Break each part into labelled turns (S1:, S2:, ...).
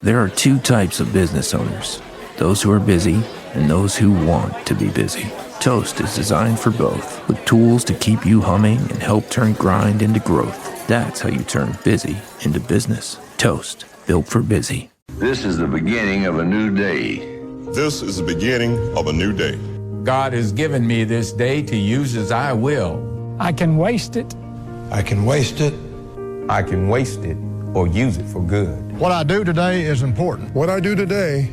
S1: There are two types of business owners, those who are busy and those who want to be busy. Toast is designed for both, with tools to keep you humming and help turn grind into growth. That's how you turn busy into business. Toast, built for busy.
S2: This is the beginning of a new day.
S3: This is the beginning of a new day.
S4: God has given me this day to use as I will.
S5: I can waste it.
S6: I can waste it.
S4: I can waste it or use it for good.
S5: What I do today is important.
S3: What I do today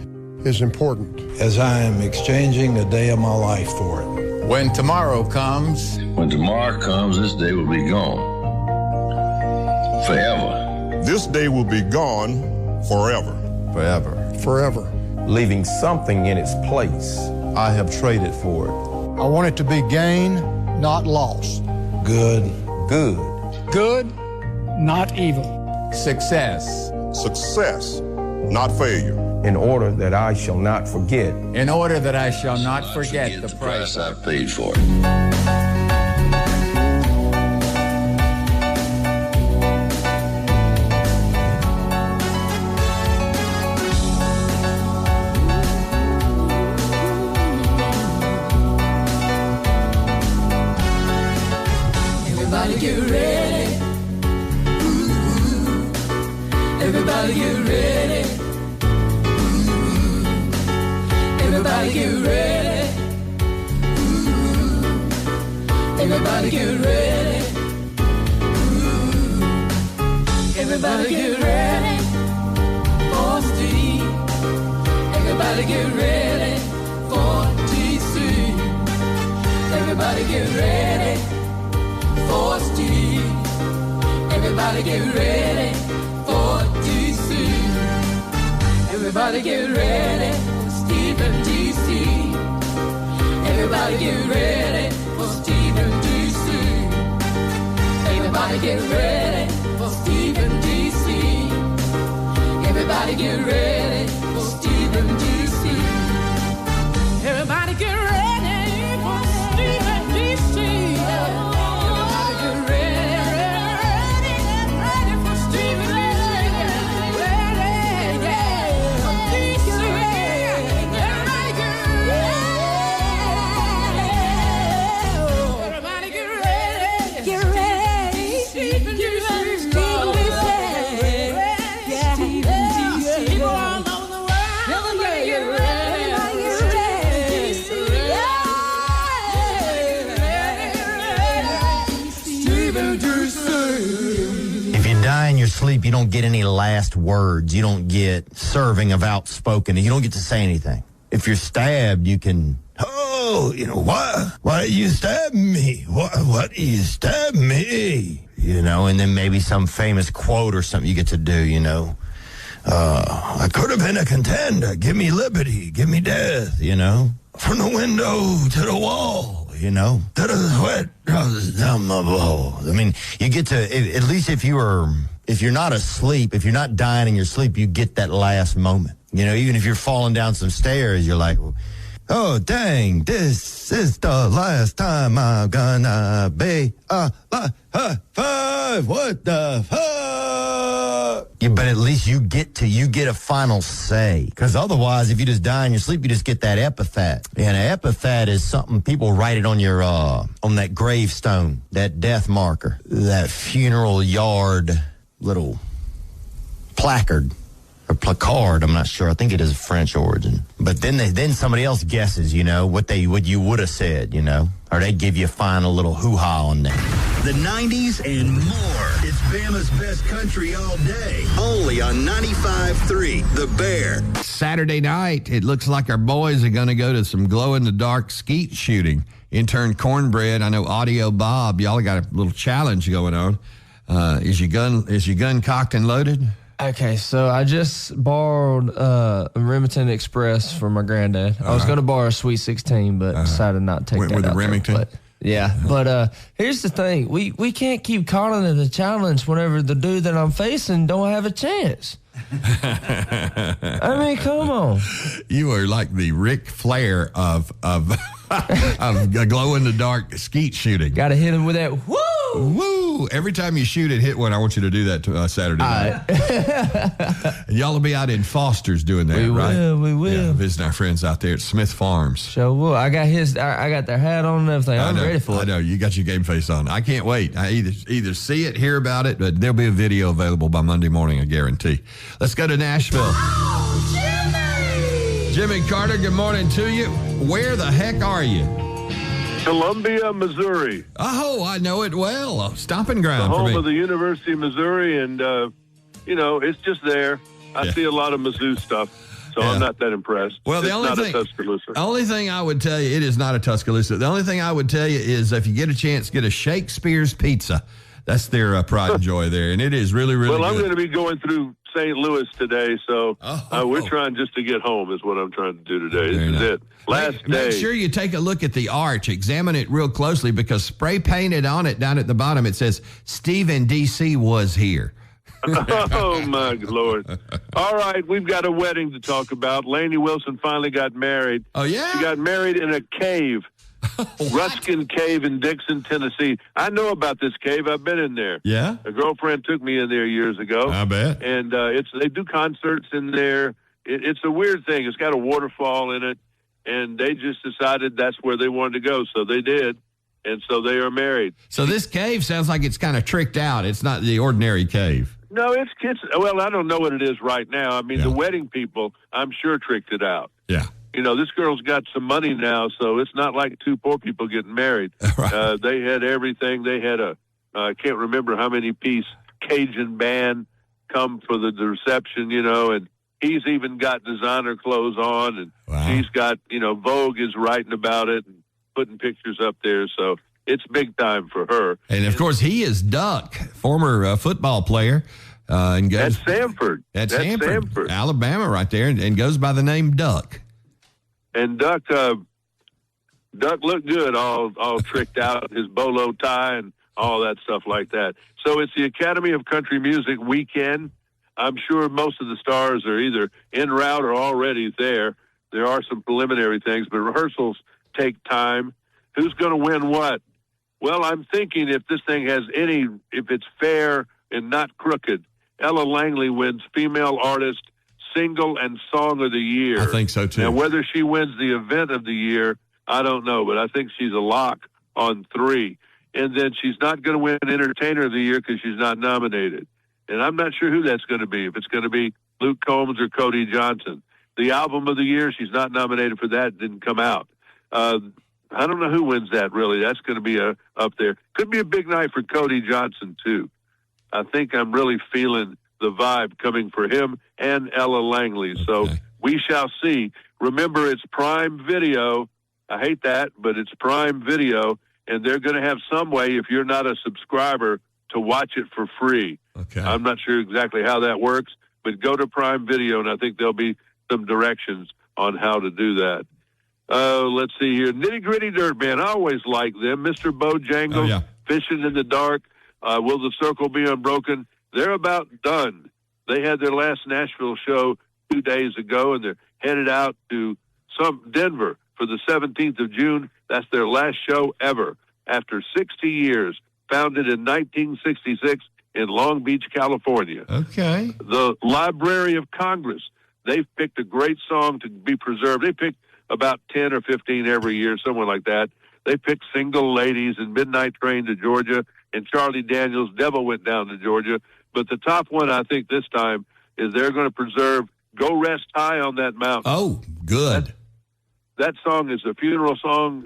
S3: is important.
S6: As I am exchanging a day of my life for it.
S4: When tomorrow comes,
S2: When tomorrow comes, this day will be gone. Forever.
S3: This day will be gone forever.
S4: forever,
S3: Forever.
S4: leaving something in its place. I have traded for it.
S5: I want it to be gain, not loss.
S6: Good.
S4: Good.
S5: Good, not evil.
S4: Success.
S3: Success, not failure.
S4: In order that I shall not forget. In order that I shall not forget the price
S2: I paid for it.
S7: Everybody get ready. Ooh, everybody get ready. Ooh, everybody get ready. Ooh, everybody get ready. Ooh, everybody get ready for Steve. Everybody get ready for DC. Everybody get ready for Steve. Everybody get ready for DC. Everybody get ready for Steve and DC. Everybody get ready for Steve and DC. Everybody get ready for Steve and DC. Everybody get ready for Steve and DC. Everybody get ready for Steve and DC.
S8: Sleep, you don't get any last words. You don't get serving of outspoken. You don't get to say anything. If you're stabbed, you can, why you stab me? What you stab me? And then maybe some famous quote or something you get to do, I could have been a contender. Give me liberty. Give me death, From the window to the wall, to the sweat runs down my balls. I mean, you get to, at least if you're not asleep, if you're not dying in your sleep, you get that last moment. Even if you're falling down some stairs, you're like, oh, dang, this is the last time I'm gonna be alive. What the fuck? Yeah, but at least you get a final say. Because otherwise, if you just die in your sleep, you just get that epitaph. And an epitaph is something people write it on your, on that gravestone, that death marker, that funeral yard little placard or placard. I'm not sure. I think it is French origin. But then somebody else guesses, what you would have said, or they give you a final little hoo-ha on that.
S9: The 90s and more. It's Bama's best country all day. Only on 95.3 The Bear.
S10: Saturday night, it looks like our boys are going to go to some glow-in-the-dark skeet shooting. Intern Cornbread, I know Audio Bob, y'all got a little challenge going on. Is your gun cocked and loaded?
S11: Okay, so I just borrowed a Remington Express from my granddad. I was going to borrow a Sweet 16, but decided not to take
S10: Went
S11: that
S10: with
S11: out
S10: the Remington?
S11: there. But here's the thing. We can't keep calling it a challenge whenever the dude that I'm facing don't have a chance. I mean, come on.
S10: You are like the Ric Flair of glow-in-the-dark skeet shooting.
S11: Got to hit him with that woo!
S10: Woo! Woo! Every time you shoot and hit one, I want you to do that Saturday night. And y'all will be out in Foster's doing that, right?
S11: We will.
S10: Yeah, visiting our friends out there at Smith Farms.
S11: So will. I got I got their hat on and everything. I'm ready for it.
S10: I know. You got your game face on. I can't wait. I either see it, hear about it, but there'll be a video available by Monday morning, I guarantee. Let's go to Nashville.
S12: Oh,
S10: Jimmy Carter, good morning to you. Where the heck are you?
S12: Columbia, Missouri.
S10: Oh, I know it well. Stomping ground
S12: the
S10: for me.
S12: home of the University of Missouri, and, it's just there. I see a lot of Mizzou stuff, so I'm not that impressed.
S10: Well,
S12: it's not a Tuscaloosa.
S10: The only thing I would tell you, it is not a Tuscaloosa. The only thing I would tell you is if you get a chance, get a Shakespeare's Pizza. That's their pride and joy there, and it is really, really good.
S12: Well, I'm going to be going through St. Louis today, so we're trying just to get home is what I'm trying to do today. This is it. Last day.
S10: Make sure you take a look at the arch. Examine it real closely because spray painted on it down at the bottom, it says, Stephen D.C. was here.
S12: Oh, my Lord. All right, we've got a wedding to talk about. Lainey Wilson finally got married.
S10: Oh, yeah?
S12: She got married in a cave. Ruskin Cave in Dixon, Tennessee. I know about this cave. I've been in there.
S10: Yeah?
S12: A girlfriend took me in there years ago.
S10: I bet.
S12: And they do concerts in there. It's a weird thing. It's got a waterfall in it, and they just decided that's where they wanted to go, so they did. And so they are married.
S10: So this cave sounds like it's kind of tricked out. It's not the ordinary cave.
S12: No, it's well, I don't know what it is right now. I mean, the wedding people, I'm sure, tricked it out.
S10: Yeah.
S12: This girl's got some money now, so it's not like two poor people getting married.
S10: Right.
S12: They had everything. They had I can't remember how many piece Cajun band come for the reception, and he's even got designer clothes on, and she's got, Vogue is writing about it and putting pictures up there. So it's big time for her.
S10: And, of course, he is Duck, former football player. And goes,
S12: at Samford.
S10: At Samford, Alabama right there, and goes by the name Duck.
S12: And Duck looked good, all tricked out, his bolo tie and all that stuff like that. So it's the Academy of Country Music weekend. I'm sure most of the stars are either en route or already there. There are some preliminary things, but rehearsals take time. Who's going to win what? Well, I'm thinking if this thing has if it's fair and not crooked, Ella Langley wins Female Artist, Single, and Song of the Year.
S10: I think so, too.
S12: Now, whether she wins the Event of the Year, I don't know, but I think she's a lock on 3. And then she's not going to win Entertainer of the Year because she's not nominated. And I'm not sure who that's going to be, if it's going to be Luke Combs or Cody Johnson. The Album of the Year, she's not nominated for that, didn't come out. I don't know who wins that, really. That's going to be up there. Could be a big night for Cody Johnson, too. I think I'm really feeling the vibe coming for him and Ella Langley. So we shall see. Remember, it's Prime Video. I hate that, but it's Prime Video, and they're going to have some way, if you're not a subscriber, to watch it for free.
S10: Okay.
S12: I'm not sure exactly how that works, but go to Prime Video, and I think there'll be some directions on how to do that. Let's see here. Nitty Gritty Dirt Band. I always like them. Mr. Bojangles, Fishing in the Dark. Will the Circle Be Unbroken? They're about done. They had their last Nashville show 2 days ago, and they're headed out to Denver for the 17th of June. That's their last show ever after 60 years, founded in 1966 in Long Beach, California.
S10: Okay.
S12: The Library of Congress, they've picked a great song to be preserved. They pick about 10 or 15 every year, somewhere like that. They picked Single Ladies and Midnight Train to Georgia, and Charlie Daniels' Devil Went Down to Georgia. But the top one, I think, this time is they're going to preserve Go Rest High on That Mountain.
S10: Oh, good.
S12: That song is a funeral song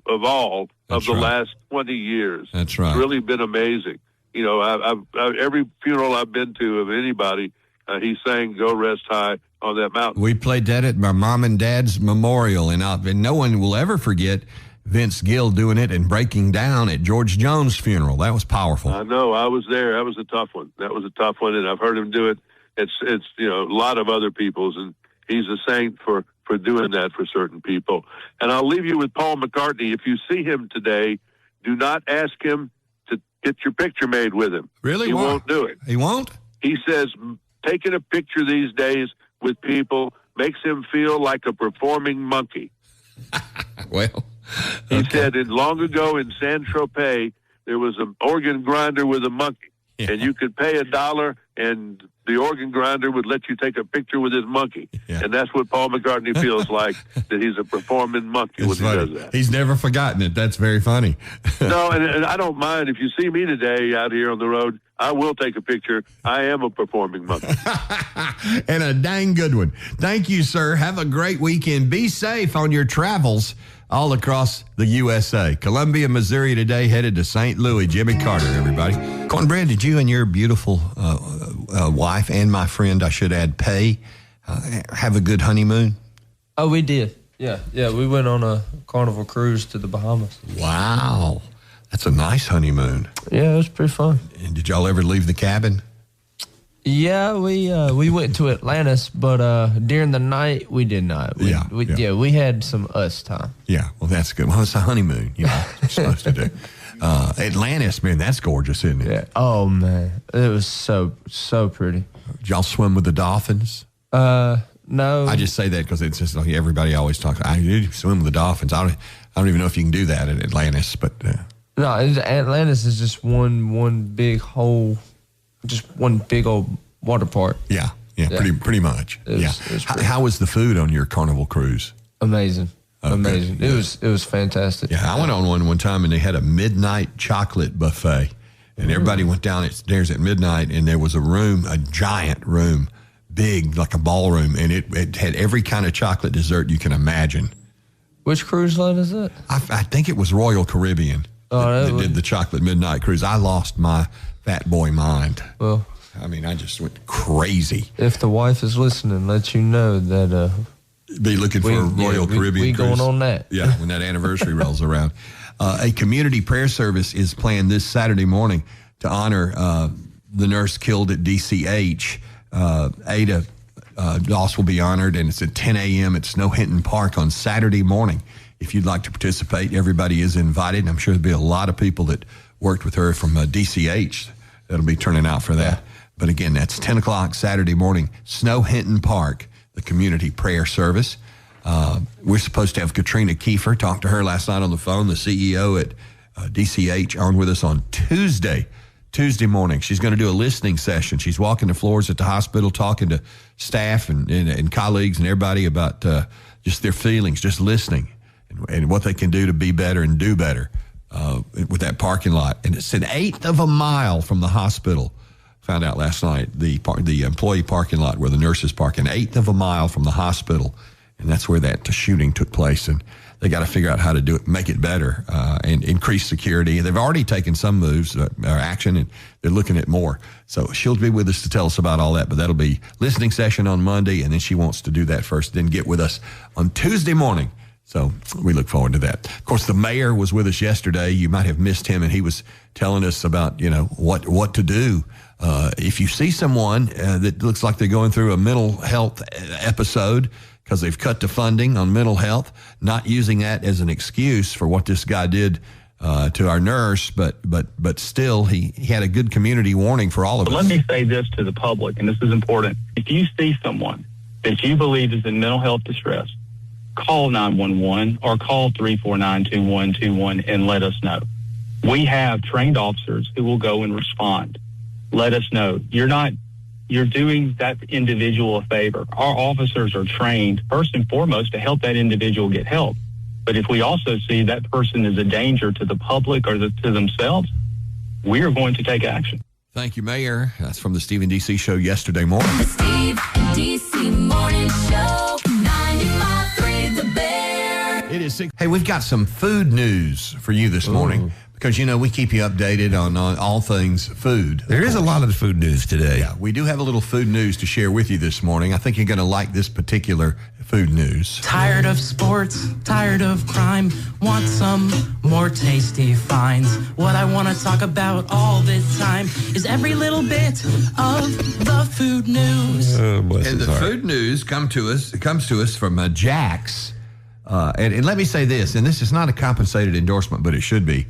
S12: of all of the last 20 years.
S10: That's right.
S12: It's really been amazing. You know, I've every funeral I've been to of anybody, he sang Go Rest High on That Mountain.
S10: We played that at my mom and dad's memorial, and no one will ever forget Vince Gill doing it and breaking down at George Jones' funeral. That was powerful.
S12: I know. I was there. That was a tough one. And I've heard him do it. It's a lot of other people's, and he's a saint for doing that for certain people. And I'll leave you with Paul McCartney. If you see him today, do not ask him to get your picture made with him.
S10: Really?
S12: He won't do it.
S10: He won't?
S12: He says taking a picture these days with people makes him feel like a performing monkey.
S10: Well,
S12: he said long ago in Saint-Tropez, there was an organ grinder with a monkey, and you could pay $1, and the organ grinder would let you take a picture with his monkey. And that's what Paul McCartney feels like, that he's a performing monkey when he does that.
S10: He's never forgotten it. That's very funny.
S12: No, and I don't mind. If you see me today out here on the road, I will take a picture. I am a performing monkey.
S10: And a dang good one. Thank you, sir. Have a great weekend. Be safe on your travels all across the USA. Columbia, Missouri today, headed to St. Louis. Jimmy Carter, everybody. Cornbread, did you and your beautiful wife and my friend, I should add, Pay, have a good honeymoon?
S11: Oh, we did. Yeah. We went on a Carnival cruise to the Bahamas.
S10: Wow. That's a nice honeymoon.
S11: Yeah, it was pretty fun.
S10: And did y'all ever leave the cabin?
S11: Yeah, we went to Atlantis, but during the night we did not. We had some us time.
S10: Yeah, well, that's good. Well, it's a honeymoon, you know, what you're supposed to do. Atlantis, man, that's gorgeous, isn't it?
S11: Yeah. Oh man, it was so pretty.
S10: Did y'all swim with the dolphins?
S11: No.
S10: I just say that because it's just like everybody always talks. I did swim with the dolphins. I don't even know if you can do that at Atlantis, but
S11: no, Atlantis is just one big hole. Just one big old water park.
S10: Yeah. Pretty much. How was the food on your Carnival cruise?
S11: Amazing. Amazing.
S10: Yeah.
S11: It was fantastic.
S10: Yeah, I went on one time and they had a midnight chocolate buffet, and everybody went downstairs at midnight, and there was a giant room, big like a ballroom, and it had every kind of chocolate dessert you can imagine.
S11: Which cruise line is it?
S10: I think it was Royal Caribbean that did the chocolate midnight cruise. I lost my fat boy mind.
S11: Well,
S10: I mean, I just went crazy.
S11: If the wife is listening, let you know that
S10: be looking for a Royal Caribbean
S11: we
S10: cruise.
S11: going on that.
S10: Yeah, when that anniversary rolls around. A community prayer service is planned this Saturday morning to honor the nurse killed at DCH. Ada Doss will be honored, and it's at 10 a.m. at Snow Hinton Park on Saturday morning. If you'd like to participate, everybody is invited. I'm sure there'll be a lot of people that worked with her from DCH that'll be turning out for that. But again, that's 10 o'clock Saturday morning, Snow Hinton Park, the community prayer service. We're supposed to have Katrina Kiefer, talked to her last night on the phone, the CEO at DCH, on with us on Tuesday morning. She's going to do a listening session. She's walking the floors at the hospital, talking to staff and colleagues and everybody about just their feelings, just listening and what they can do to be better and do better. With that parking lot, and it's an eighth of a mile from the hospital. Found out last night the employee parking lot where the nurses park, an eighth of a mile from the hospital, and that's where that shooting took place. And they got to figure out how to do it, make it better, and increase security. They've already taken some moves or action, and they're looking at more. So she'll be with us to tell us about all that. But that'll be listening session on Monday, and then she wants to do that first, then get with us on Tuesday morning. So we look forward to that. Of course, the mayor was with us yesterday. You might have missed him, and he was telling us about, what to do. If you see someone that looks like they're going through a mental health episode because they've cut the funding on mental health, not using that as an excuse for what this guy did to our nurse, but still he had a good community warning for all of us.
S13: Let me say this to the public, and this is important. If you see someone that you believe is in mental health distress, call 911 or call 349-2121 and let us know. We have trained officers who will go and respond. Let us know. You're doing that individual a favor. Our officers are trained, first and foremost, to help that individual get help. But if we also see that person is a danger to the public or to themselves, we are going to take action.
S10: Thank you, Mayor. That's from the Steve and DC show yesterday morning.
S7: The Steve and DC Morning Show, 95.3 The Bear.
S10: It is 6. Hey, we've got some food news for you this morning because, we keep you updated on all things food.
S14: There is a lot of food news today.
S10: Yeah, we do have a little food news to share with you this morning. I think you're going to like this particular food news.
S15: Tired of sports, tired of crime, want some more tasty finds. What I want to talk about all the time is every little bit of the food news.
S10: And the food news comes to us from Jack's. And let me say this, and this is not a compensated endorsement, but it should be.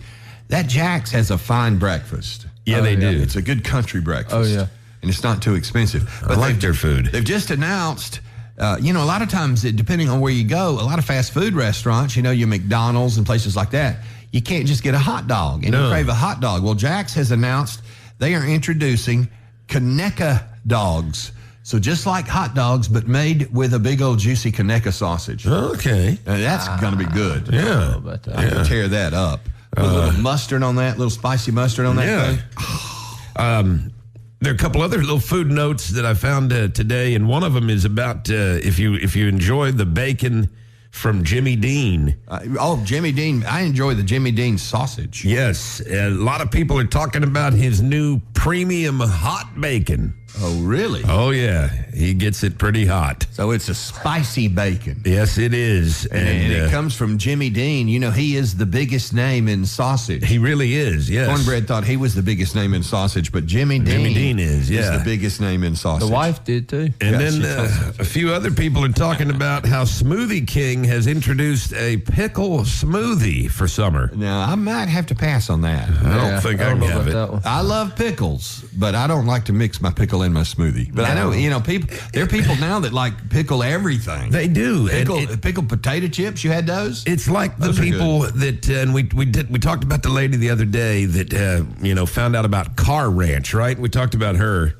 S10: That Jack's has a fine breakfast.
S14: Yeah, they do.
S10: It's a good country breakfast.
S11: Oh, yeah.
S10: And it's not too expensive.
S14: But I like their food.
S10: They've just announced, a lot of times, depending on where you go, a lot of fast food restaurants, your McDonald's and places like that, you can't just get a hot dog, and you crave a hot dog. Well, Jack's has announced they are introducing Conecuh dogs. So just like hot dogs, but made with a big old juicy Conecuh sausage.
S16: Okay.
S10: Now, that's going to be good.
S16: Yeah.
S10: I can tear that up. Put a little mustard on that, little spicy mustard on that thing.
S16: There are a couple other little food notes that I found today, and one of them is about if you enjoy the bacon from Jimmy Dean.
S10: Jimmy Dean. I enjoy the Jimmy Dean sausage.
S16: Yes. A lot of people are talking about his new premium hot bacon.
S10: Oh, really?
S16: Oh, yeah. He gets it pretty hot.
S10: So it's a spicy bacon.
S16: Yes, it is.
S10: And it comes from Jimmy Dean. You know, he is the biggest name in sausage.
S16: He really is, yes.
S10: Cornbread thought he was the biggest name in sausage, but Jimmy Dean
S16: is
S10: the biggest name in sausage.
S11: The wife did, too.
S16: And then a few other people are talking about how Smoothie King has introduced a pickle smoothie for summer.
S10: Now, I might have to pass on that.
S16: I don't think I can have it.
S10: I love pickles, but I don't like to mix my pickle in my smoothie. But I know, there are people now that like pickle everything.
S16: They do.
S10: Pickle potato chips. You had those?
S16: It's like the people that, and we talked about the lady the other day that, found out about Car Ranch, right? We talked about her.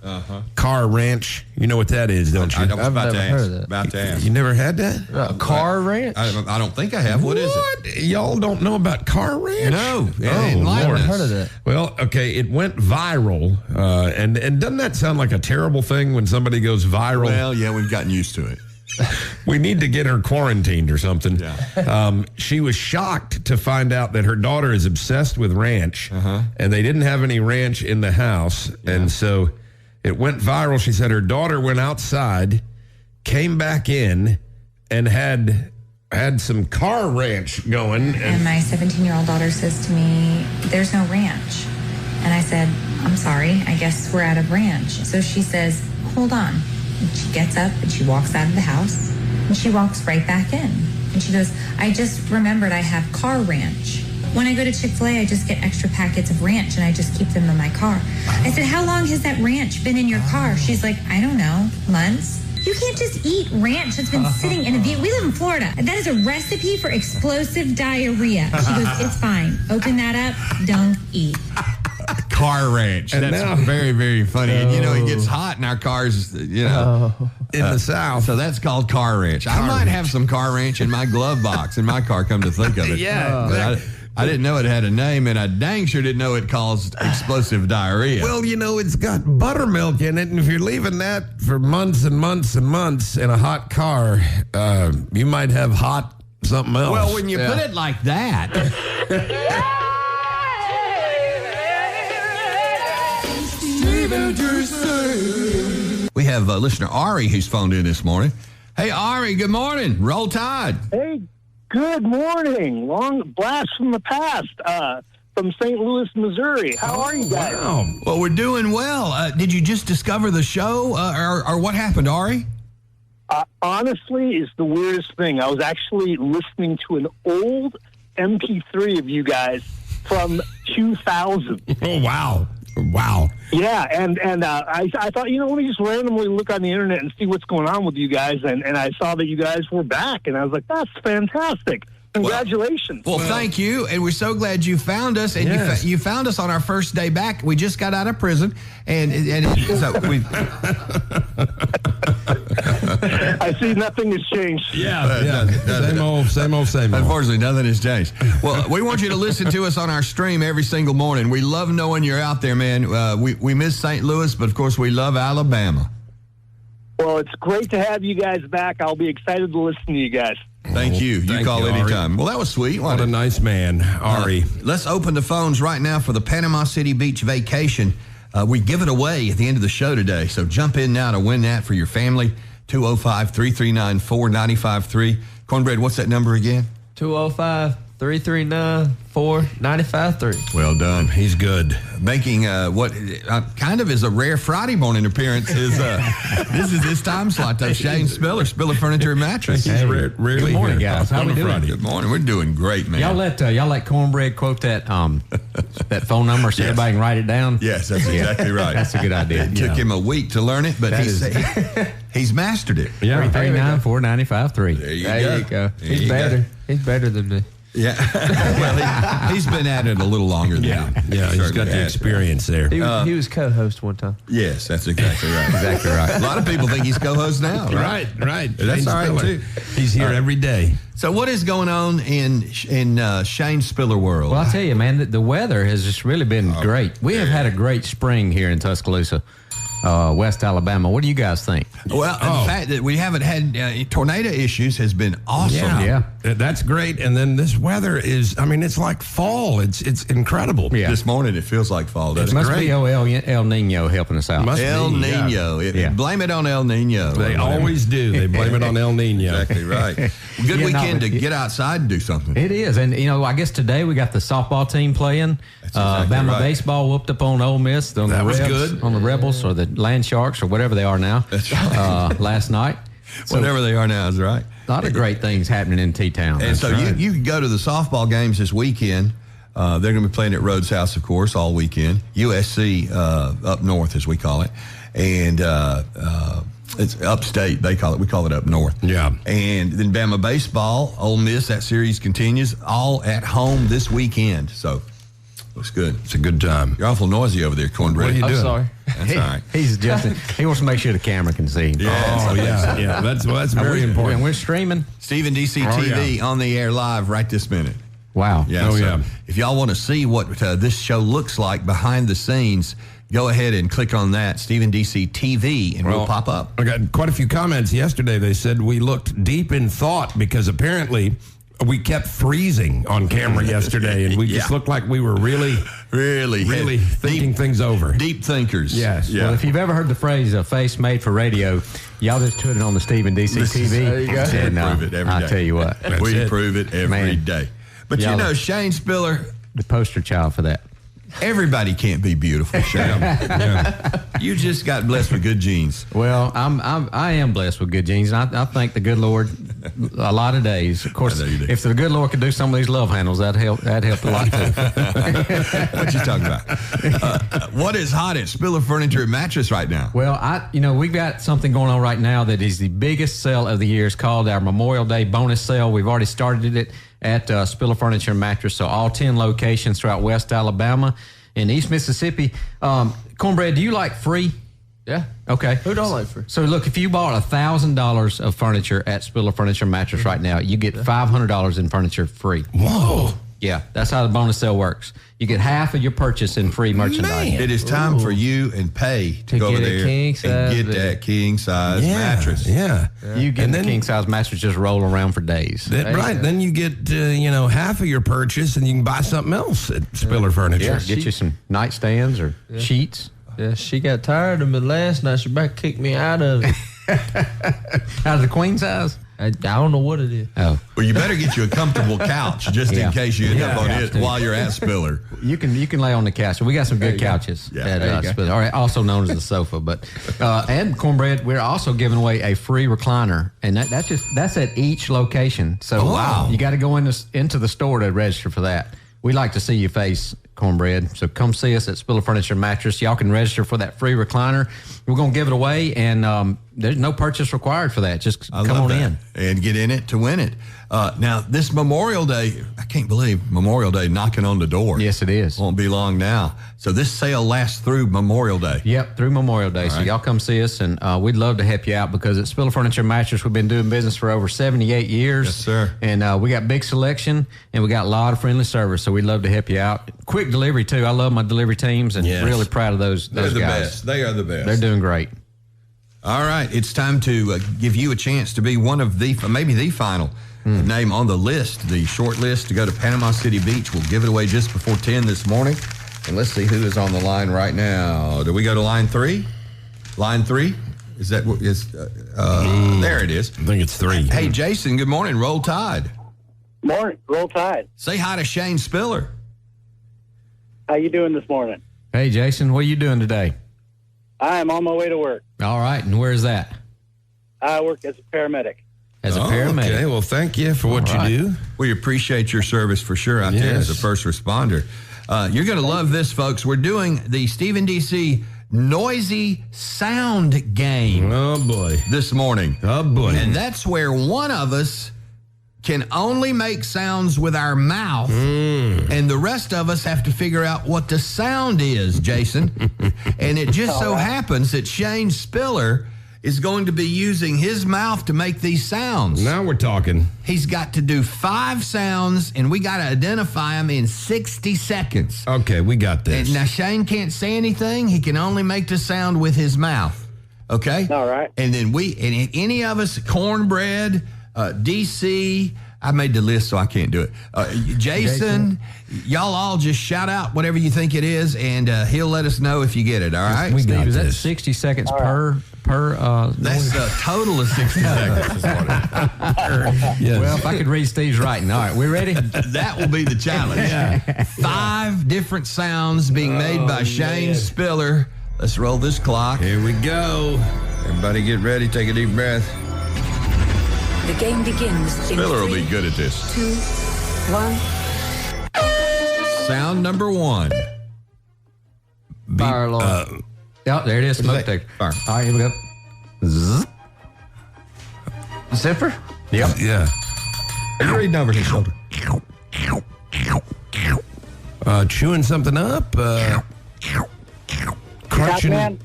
S16: Car Ranch. You know what that is, don't you?
S10: I was about to
S11: never heard
S10: ask.
S11: of that.
S10: About to ask.
S16: You never had that?
S11: Car Ranch?
S10: I don't think I have. What is it?
S16: Y'all don't know about Car Ranch?
S10: No.
S11: Never heard of that.
S16: Well, okay, it went viral, and doesn't that sound like a terrible thing when somebody goes viral?
S10: Well, yeah, we've gotten used to it.
S16: We need to get her quarantined or something.
S10: Yeah.
S16: She was shocked to find out that her daughter is obsessed with ranch, and they didn't have any ranch in the house, and so it went viral. She said her daughter went outside, came back in, and had some Car Ranch going.
S17: And my 17-year-old daughter says to me, "There's no ranch." And I said, "I'm sorry, I guess we're out of ranch." So she says, "Hold on." And she gets up and she walks out of the house and she walks right back in. And she goes, "I just remembered I have Car Ranch. When I go to Chick-fil-A, I just get extra packets of ranch and I just keep them in my car." I said, "How long has that ranch been in your car?" She's like, "I don't know, months." You can't just eat ranch that's been sitting in a vehicle. We live in Florida. That is a recipe for explosive diarrhea. She goes, "It's fine. Open that up. Don't eat."
S10: Car Ranch.
S16: And
S10: That's
S16: now,
S10: very, very funny. And, it gets hot in our cars, in
S16: the South.
S10: So that's called Car Ranch. I might have some Car Ranch in my glove box in my car, come to think of it.
S16: Yeah.
S10: But I didn't know it had a name, and I dang sure didn't know it caused explosive diarrhea.
S16: Well, it's got buttermilk in it, and if you're leaving that for months and months and months in a hot car, you might have hot something else.
S10: Well, when you put it like that... We have listener Ari who's phoned in this morning. Hey, Ari, good morning. Roll Tide.
S18: Hey, good morning. Long blast from the past from St. Louis, Missouri. How are you guys?
S10: Wow. Well, we're doing well. Did you just discover the show or what happened, Ari?
S18: Honestly, it's the weirdest thing. I was actually listening to an old MP3 of you guys from 2000.
S16: Oh, wow. Wow.
S18: Yeah, and I thought, let me just randomly look on the internet and see what's going on with you guys, and I saw that you guys were back, and I was like, that's fantastic. Congratulations.
S10: Well, thank you, and we're so glad you found us, and you found us on our first day back. We just got out of prison, and so we...
S18: I see nothing has changed.
S16: Yeah. Same old.
S10: Unfortunately, nothing has changed. Well, we want you to listen to us on our stream every single morning. We love knowing you're out there, man. We miss St. Louis, but of course we love Alabama.
S18: Well, it's great to have you guys back. I'll be excited to listen to you guys.
S10: Thank you. You call anytime. Well, that was sweet.
S16: What a nice man, Ari.
S10: Let's open the phones right now for the Panama City Beach vacation. We give it away at the end of the show today, so jump in now to win that for your family. 205-339-4953. Cornbread, what's that number again?
S11: 205-339-4953.
S10: Well done.
S16: He's good.
S10: Making what kind of is a rare Friday morning appearance is this is his time slot. That's Shane Spiller Furniture and Mattress.
S16: Hey, rarely
S19: good morning, guys. How we doing?
S16: Friday.
S10: Good morning. We're doing great, man.
S19: Y'all let Cornbread quote that that phone number so everybody can write it down.
S10: Yes, that's exactly right.
S19: That's a good idea.
S10: It took him a week to learn it, but he's mastered it.
S19: Yeah, 339-4953.
S10: There you
S11: There
S10: go.
S11: you go. He's better. He's better than me.
S10: Yeah. Well, he's been at it a little longer than
S16: Yeah, he's got the experience there.
S11: He was co-host one time.
S10: Yes, that's exactly right. Exactly right. A lot of people think he's co-host now.
S16: Right.
S10: That's all right, too.
S16: He's here every day.
S10: So what is going on in Shane Spiller world?
S19: Well, I'll tell you, man, the weather has just really been great. We have had a great spring here in Tuscaloosa, West Alabama. What do you guys think?
S10: Well, the fact that we haven't had tornado issues has been awesome.
S19: Yeah.
S16: That's great. And then this weather is, it's like fall. It's incredible.
S19: Yeah.
S10: This morning it feels like fall, doesn't
S19: It
S10: it?
S19: must be El Nino helping us out.
S10: El Nino. Blame it on El Nino.
S16: They always do. They blame it on El Nino.
S10: Exactly right. Good weekend to get outside and do something.
S19: It is. And, I guess today we got the softball team playing.
S10: Exactly
S19: Bama
S10: right.
S19: baseball whooped up on Ole Miss. On
S10: That
S19: the
S10: was
S19: Rebs,
S10: good.
S19: On the Rebels or the Land Sharks or whatever they are now.
S10: That's right.
S19: Last night. So,
S10: Whatever they are now is right.
S19: a lot of great things happening in T-Town.
S10: And so you can go to the softball games this weekend. They're going to be playing at Rhodes House, of course, all weekend. USC up north, as we call it. And it's upstate, they call it. We call it up north.
S16: Yeah.
S10: And then Bama baseball, Ole Miss, that series continues, all at home this weekend. So looks good.
S16: It's a good time.
S10: You're awful noisy over there, Cornbread.
S16: What are you doing?
S11: I'm sorry.
S10: That's all right.
S19: He's adjusting. He wants to make sure the camera can see him.
S16: Yeah. That's very important.
S19: And we're streaming.
S10: Stephen DC TV on the air live right this minute.
S19: Wow.
S10: Yeah. If y'all want to see what this show looks like behind the scenes, go ahead and click on that, Stephen DC TV, and we'll pop up.
S16: I got quite a few comments yesterday. They said we looked deep in thought because apparently we kept freezing on camera yesterday, and we just looked like we were really thinking things over.
S10: Deep thinkers.
S16: Yes.
S10: Yeah.
S19: Well, if you've ever heard the phrase "a face made for radio," y'all just put it on the Stephen DC TV.
S11: There you go.
S19: And,
S10: prove it every day.
S19: I'll tell you what.
S10: We prove it every day. But
S19: Y'all
S10: Shane Spiller,
S19: the poster child for that.
S10: everybody can't be beautiful, Shane. You just got blessed with good genes.
S19: Well, I am blessed with good genes, and I thank the good Lord a lot of days. Of course, if the good Lord could do some of these love handles, that'd help a lot too.
S10: What you talking about? What is hot at Spiller Furniture and Mattress right now?
S19: Well, we've got something going on right now that is the biggest sale of the year. It's called our Memorial Day bonus sale. We've already started it at Spiller Furniture and Mattress, so all 10 locations throughout West Alabama and East Mississippi. Cornbread, do you like free?
S11: Yeah.
S19: Okay.
S11: Who don't like free?
S19: So look, if you bought $1,000 of furniture at Spiller Furniture and Mattress right now, you get $500 in furniture free.
S16: Whoa.
S19: Yeah, that's how the bonus sale works. You get half of your purchase in free merchandise.
S10: It is time for you and Pay to go over
S11: get a
S10: there
S11: king
S10: and
S11: size
S10: get
S11: bed.
S10: that king size mattress.
S16: Yeah.
S19: You get
S16: And
S19: the
S16: then-
S19: king size mattress just roll around for days.
S16: Then you get half of your purchase, and you can buy something else at Spiller Furniture.
S19: Yeah, get you some nightstands or sheets.
S11: Yeah, she got tired of me last night. She about kicked me out of it.
S19: Out of the queen size?
S11: I don't know what it is.
S19: Oh.
S10: Well, you better get you a comfortable couch just
S19: Yeah.
S10: in case you end up on
S19: Yeah.
S10: it while you're at Spiller.
S19: You can lay on the couch. We got some good couches at Spiller, all right, also known as the sofa. But and Cornbread, we're also giving away a free recliner, and that's at each location. So
S10: wow,
S19: you got to go into the store to register for that. We like to see your face, Cornbread. So come see us at Spiller Furniture Mattress. Y'all can register for that free recliner. We're going to give it away, and there's no purchase required for that. Just come on in.
S10: And get in it to win it. Now, this Memorial Day, I can't believe Memorial Day knocking on the door.
S19: Yes, it is.
S10: Won't be long now. So this sale lasts through Memorial Day.
S19: Yep, through Memorial Day.
S10: All
S19: So
S10: right.
S19: y'all come see us, and we'd love to help you out because at Spiller Furniture Mattress, we've been doing business for over 78 years.
S10: Yes, sir.
S19: And we got big selection, and we got a lot of friendly service, so we'd love to help you out. Quick delivery, too. I love my delivery teams, and
S10: Yes.
S19: really proud of those
S10: They're the
S19: guys.
S10: best. They are the best.
S19: They're doing great.
S10: All right, it's time to give you a chance to be one of maybe the final name on the list, the short list to go to Panama City Beach. We'll give it away just before 10 this morning. And let's see who is on the line right now. Do we go to line 3? Line 3? Is that what is? There it is.
S16: I think it's 3.
S10: Hey, Jason, good morning. Roll Tide.
S20: Morning. Roll Tide.
S10: Say hi to Shane Spiller.
S20: How you doing this morning?
S19: Hey, Jason, what are you doing today?
S20: I am on my way to work.
S19: All right, and where's that?
S20: I work as a paramedic.
S19: As a paramedic.
S16: Okay, well, thank you for what you do.
S10: We appreciate your service for sure out there as a first responder. You're going to love this, folks. We're doing the Stephen DC Noisy Sound Game.
S16: Oh, boy.
S10: This morning.
S16: Oh, boy.
S10: And that's where one of us can only make sounds with our mouth, and the rest of us have to figure out what the sound is, Jason. And it just so happens that Shane Spiller is going to be using his mouth to make these sounds.
S16: Now we're talking.
S10: He's got to do 5 sounds, and we got to identify them in 60 seconds.
S16: Okay, we got this.
S10: And now, Shane can't say anything. He can only make the sound with his mouth. Okay?
S20: All right.
S10: And then any of us, Cornbread, DC, I made the list, so I can't do it. Jason, y'all all just shout out whatever you think it is, and he'll let us know if you get it, all right?
S19: Steve, is that 60 seconds per
S10: That's a total of 60 seconds.
S16: Yes.
S19: Well, if I could read Steve's writing. All right, we ready?
S10: That will be the challenge. 5 different sounds being made by Shane Spiller. Let's roll this clock.
S16: Here we go. Everybody get ready. Take a deep breath.
S21: The game begins in
S10: Spiller will
S21: 3,
S10: be good at this.
S21: 2, 1.
S10: Sound number 1.
S19: Fire alarm. Yep, there it is. Smoke detector. Fire. All right, here we go. Zzz. Zipper?
S10: Yep.
S16: Yeah.
S10: Are you reading over his shoulder?
S16: Chewing something up.
S20: Catman?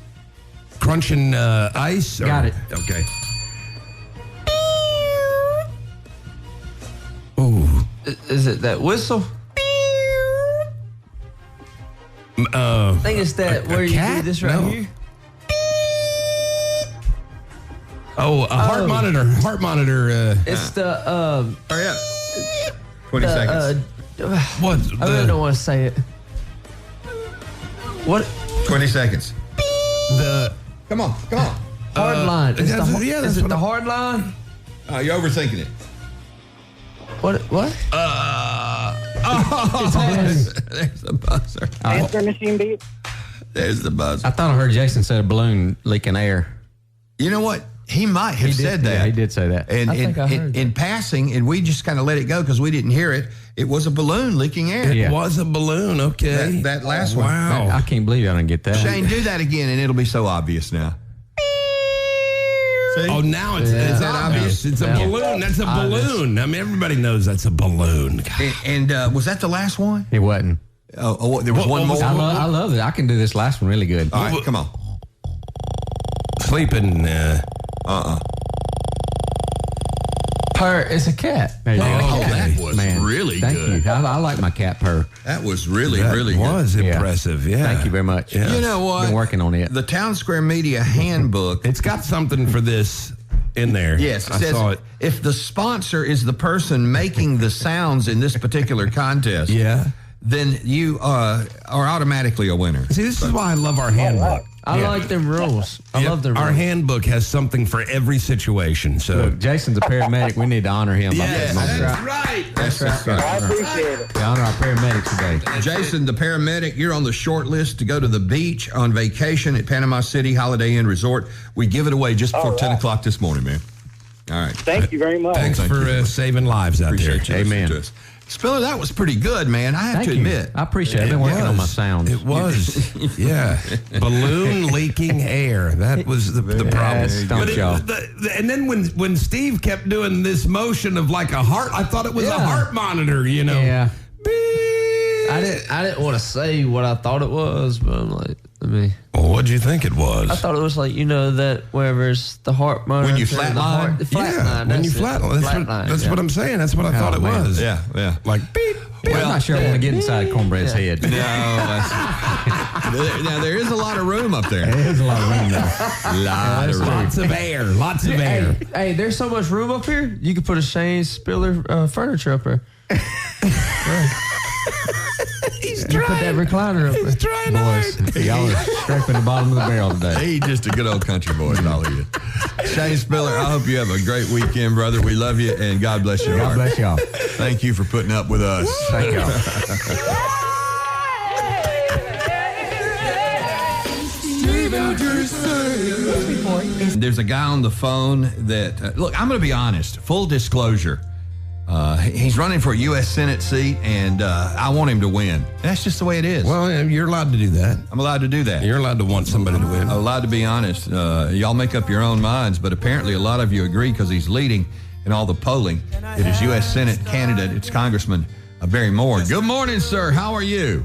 S16: Crunching ice.
S19: Got it.
S16: Okay. Oh.
S11: Is it that whistle? I think it's that where you do this right here.
S16: Oh, a heart monitor. Heart monitor.
S11: It's the
S10: Hurry up. 20 seconds.
S16: What?
S11: I really don't want to say it. What?
S10: 20 seconds. Come on.
S11: Hard line. Is
S16: that's
S11: it
S16: what
S11: the hard line?
S10: You're overthinking it.
S11: What?
S10: There's the buzzer.
S20: Answer machine beat?
S10: There's the buzzer.
S19: I thought I heard Jason said a balloon leaking air.
S10: You know what? He might have said that.
S19: Yeah, he did say that.
S10: And
S11: I think I heard
S10: in passing, and we just kind of let it go because we didn't hear it. It was a balloon leaking air.
S16: It was a balloon. Okay.
S10: That last one.
S16: Wow.
S19: I can't believe I didn't get that.
S10: Shane, do that again, and it'll be so obvious now. See?
S16: Oh, now is that obvious? It's a balloon. That's a balloon. I mean, everybody knows that's a balloon.
S10: And was that the last one?
S19: It wasn't.
S10: Oh, there was one more.
S19: I love it. I can do this last one really good.
S10: All right, come on.
S16: Sleeping.
S11: Purr. It's a cat.
S19: There you go.
S10: That was really
S19: Thank
S10: good.
S19: you. I like my cat purr.
S10: That was really
S16: That
S10: good.
S16: was impressive. Yeah.
S19: Thank you very much.
S16: Yeah.
S10: You know what?
S19: Been working on it.
S10: The Town Square Media Handbook.
S16: It's got something for this in there.
S10: Yes,
S16: I
S10: says
S16: saw it.
S10: if the sponsor is the person making the sounds in this particular contest, then you are automatically a winner.
S16: See, this is why I love our handbook.
S11: I like them rules. I love them rules.
S16: Our handbook has something for every situation. So
S19: Look, Jason's a paramedic. We need to honor him.
S16: yes, that's right.
S10: That's right.
S20: I appreciate it.
S19: We honor our paramedics today.
S10: Jason, the paramedic, you're on the short list to go to the beach on vacation at Panama City Holiday Inn Resort. We give it away just before 10 o'clock this morning, man. All right.
S20: Thank you very much.
S16: Thanks for saving lives out there.
S10: Appreciate you.
S19: Amen.
S10: Listening to us. Spiller, that was pretty good, man. I have
S19: Thank
S10: to
S19: you.
S10: admit.
S19: I appreciate it. I've been working on my sounds.
S16: It was. Yeah. Balloon leaking air. That was the problem.
S19: Stumped y'all.
S16: And then when Steve kept doing this motion of like a heart, I thought it was a heart monitor, you know.
S19: Yeah.
S11: I didn't want to say what I thought it was, but I'm like,
S16: Well, what'd you think it was?
S11: I thought it was like, that wherever it's the heart monitor.
S10: When you flatline?
S11: The flatline.
S16: When you flatline. That's what I'm saying. That's what I thought it was.
S10: Yeah.
S16: Like beep.
S19: Well, I'm not sure I want to get inside Cornbread's head.
S10: No, now there is a lot of room up there.
S19: There is a lot of room there.
S16: Lots of air. Lots of air.
S11: Hey, there's so much room up here. You could put a Shane Spiller furniture up there.
S16: He's
S11: Put that recliner up there.
S16: He's trying
S19: Boys, y'all are scraping the bottom of the barrel today.
S10: He's just a good old country boy, all of you. Shane Spiller, I hope you have a great weekend, brother. We love you, and God bless your heart.
S19: God bless y'all.
S10: Thank you for putting up with us.
S19: Thank y'all.
S10: There's a guy on the phone that, look, I'm going to be honest, full disclosure. He's running for a U.S. Senate seat, and I want him to win. That's just the way it is.
S16: Well, you're allowed to do that.
S10: I'm allowed to do that.
S16: You're allowed to want somebody to win.
S10: I'm allowed to be honest. Y'all make up your own minds, but apparently a lot of you agree because he's leading. in all the polling. It is U.S. Senate candidate. It's Congressman Barry Moore. Good morning, sir. How are you?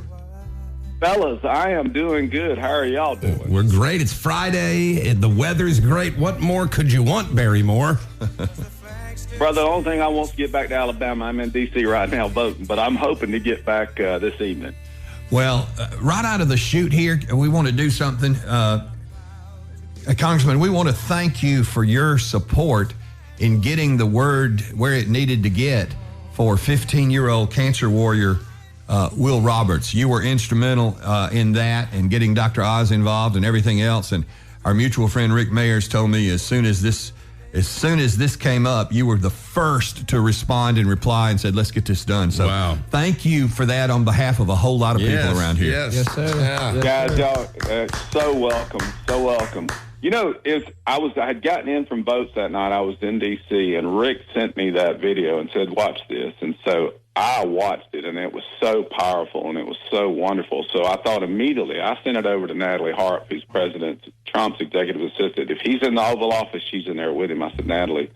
S1: Fellas, I am doing good. How are y'all doing?
S16: We're great. It's Friday. The weather's great. What more could you want, Barry Moore?
S1: Brother, the only thing I want to get back to Alabama, I'm in D.C. right now voting, but I'm hoping to get back this evening.
S10: Well, right out of the chute here, we want to do something. Congressman, we want to thank you for your support in getting the word where it needed to get for 15-year-old cancer warrior Will Roberts. You were instrumental in that and getting Dr. Oz involved and everything else. And our mutual friend Rick Mayers told me as soon as this came up, you were the first to respond and reply and said, let's get this done. So thank you for that on behalf of a whole lot of people around here.
S1: Yes, sir. Yeah. Guys, y'all, so welcome. So welcome. You know, I had gotten in from votes that night. I was in D.C., and Rick sent me that video and said, watch this. And so I watched it, and it was so powerful, and it was so wonderful. So I thought immediately, I sent it over to Natalie Hart, who's Trump's executive assistant. If he's in the Oval Office, she's in there with him. I said, Natalie,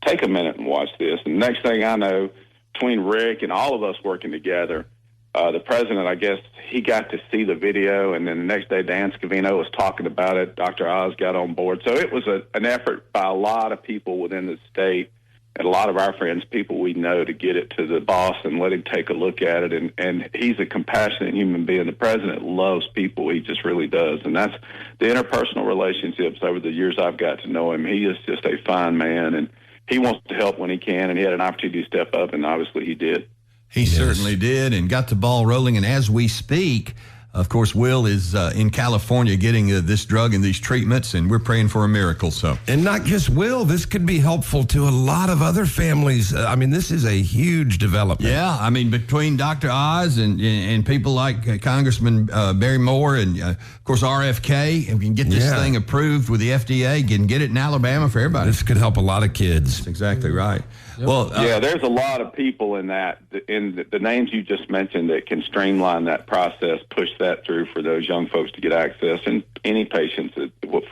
S1: take a minute and watch this. And next thing I know, between Rick and all of us working together, the president, I guess, he got to see the video, and then the next day, Dan Scavino was talking about it. Dr. Oz got on board. So it was an effort by a lot of people within the state and a lot of our friends, people we know, to get it to the boss and let him take a look at it. And he's a compassionate human being. The president loves people. He just really does. And that's the interpersonal relationships over the years I've got to know him. He is just a fine man, and he wants to help when he can, and he had an opportunity to step up, and obviously he did.
S10: He certainly did and got the ball rolling. And as we speak, of course, Will is in California getting this drug and these treatments, and we're praying for a miracle.
S16: And not just Will, this could be helpful to a lot of other families. I mean, this is a huge development.
S10: Yeah, I mean, between Dr. Oz and people like Congressman Barry Moore and, of course, RFK, and we can get this thing approved with the FDA, can get it in Alabama for everybody.
S16: This could help a lot of kids.
S10: That's exactly right.
S1: Well, there's a lot of people in the names you just mentioned that can streamline that process, push that through for those young folks to get access, and any patients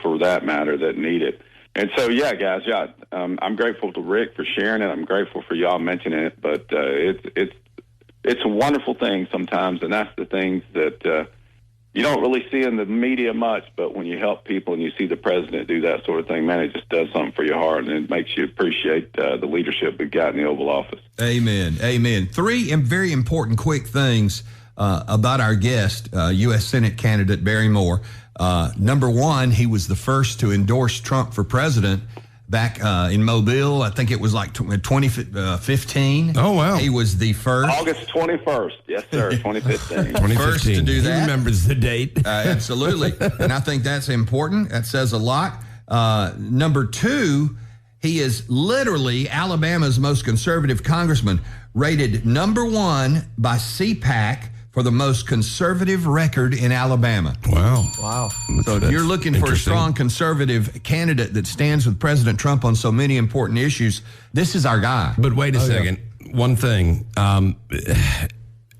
S1: for that matter that need it. And so, guys, I'm grateful to Rick for sharing it. I'm grateful for y'all mentioning it, but it's a wonderful thing sometimes, and that's the things that you don't really see in the media much, but when you help people and you see the president do that sort of thing, man, it just does something for your heart, and it makes you appreciate the leadership we've got in the Oval Office.
S10: Amen. Amen. Three very important quick things about our guest, U.S. Senate candidate Barry Moore. Number one, he was the first to endorse Trump for president back in Mobile. I think it was like 2015.
S16: Oh, wow.
S10: He was the first.
S1: August 21st. Yes, sir, 2015.
S10: First to do that.
S16: He remembers the date.
S10: Absolutely. And I think that's important. That says a lot. Number two, he is literally Alabama's most conservative congressman, rated number one by CPAC for the most conservative record in Alabama.
S16: Wow.
S10: So if you're looking for a strong conservative candidate that stands with President Trump on so many important issues, this is our guy.
S16: But wait a second. One thing.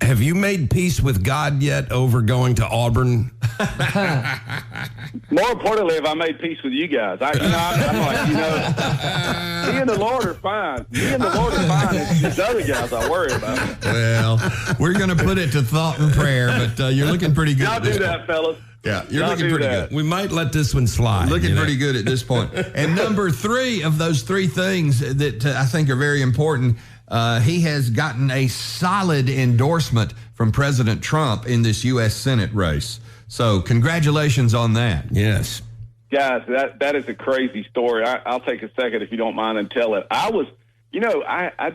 S16: Have you made peace with God yet over going to Auburn?
S1: More importantly, have I made peace with you guys? I'm like, me and the Lord are fine. Me and the Lord are fine. It's these other guys I worry about.
S10: Well, we're going to put it to thought and prayer, but you're looking pretty good.
S1: Y'all do that, fellas.
S10: Yeah, you're looking pretty good.
S16: We might let this one slide.
S10: Looking pretty good at this point. And number three of those three things that I think are very important, he has gotten a solid endorsement from President Trump in this U.S. Senate race. So congratulations on that.
S16: Yes.
S1: Guys, that is a crazy story. I'll take a second if you don't mind and tell it. I've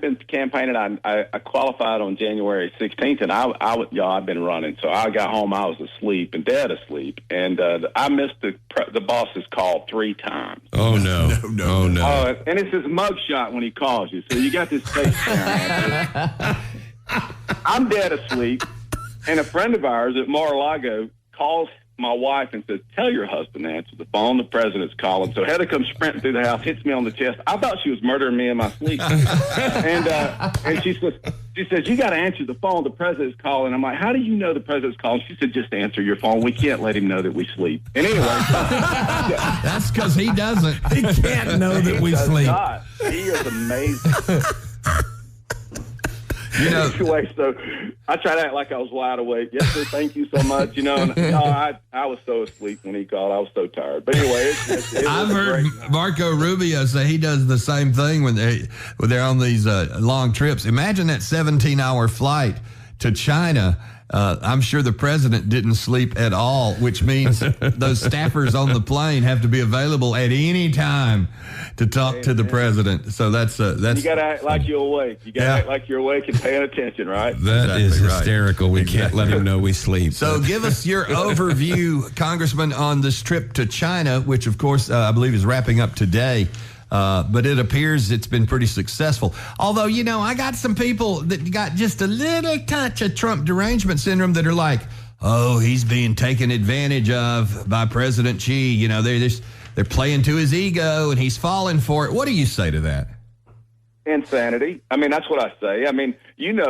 S1: been campaigning. I qualified on January 16th, and I've been running. So I got home, I was asleep and dead asleep, and I missed the boss's call 3 times.
S16: Oh no!
S1: And it's his mugshot when he calls you. So you got this face down. I'm dead asleep, and a friend of ours at Mar-a-Lago calls my wife and says, "Tell your husband to answer the phone. The president's calling." So Heather comes sprinting through the house, hits me on the chest. I thought she was murdering me in my sleep. And she says, She says, you got to answer the phone. The president's calling. I'm like, how do you know the president's calling? She said, just answer your phone. We can't let him know that we sleep. And anyway.
S16: That's because he doesn't. He can't know that we sleep.
S1: Not. He is amazing. Anyway, so I try to act like I was wide awake. Yes, sir, thank you so much. And I was so asleep when he called. I was so tired. But anyway,
S16: I've heard Marco Rubio say he does the same thing when they're on these long trips. Imagine that 17-hour flight to China. I'm sure the president didn't sleep at all, which means those staffers on the plane have to be available at any time to talk to the president. So that's
S1: you got to act like you're awake. You got to act like you're awake and paying attention, right?
S16: That is hysterical. We can't let him know we sleep. So give us your overview, Congressman, on this trip to China, which, of course, I believe is wrapping up today. But it appears it's been pretty successful. Although, I got some people that got just a little touch of Trump derangement syndrome that are like, oh, he's being taken advantage of by President Xi. They're playing to his ego and he's falling for it. What do you say to that?
S1: Insanity. I mean, that's what I say. I mean,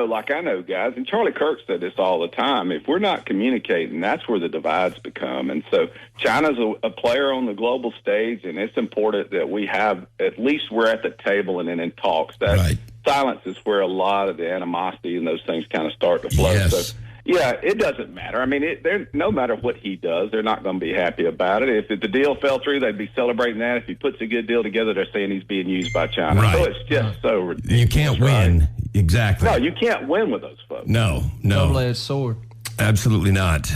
S1: like I know guys, and Charlie Kirk said this all the time, if we're not communicating, that's where the divides become. And so China's a player on the global stage, and it's important that we have, at least we're at the table and then in talks. That silence is where a lot of the animosity and those things kind of start to flow.
S16: Yes.
S1: So, yeah, it doesn't matter. I mean, no matter what he does, they're not going to be happy about it. If the deal fell through, they'd be celebrating that. If he puts a good deal together, they're saying he's being used by China.
S16: Right.
S1: So it's just so ridiculous.
S16: You can't win. Exactly.
S1: No, you can't win with those folks.
S16: No.
S11: Double-edged sword.
S16: Absolutely not.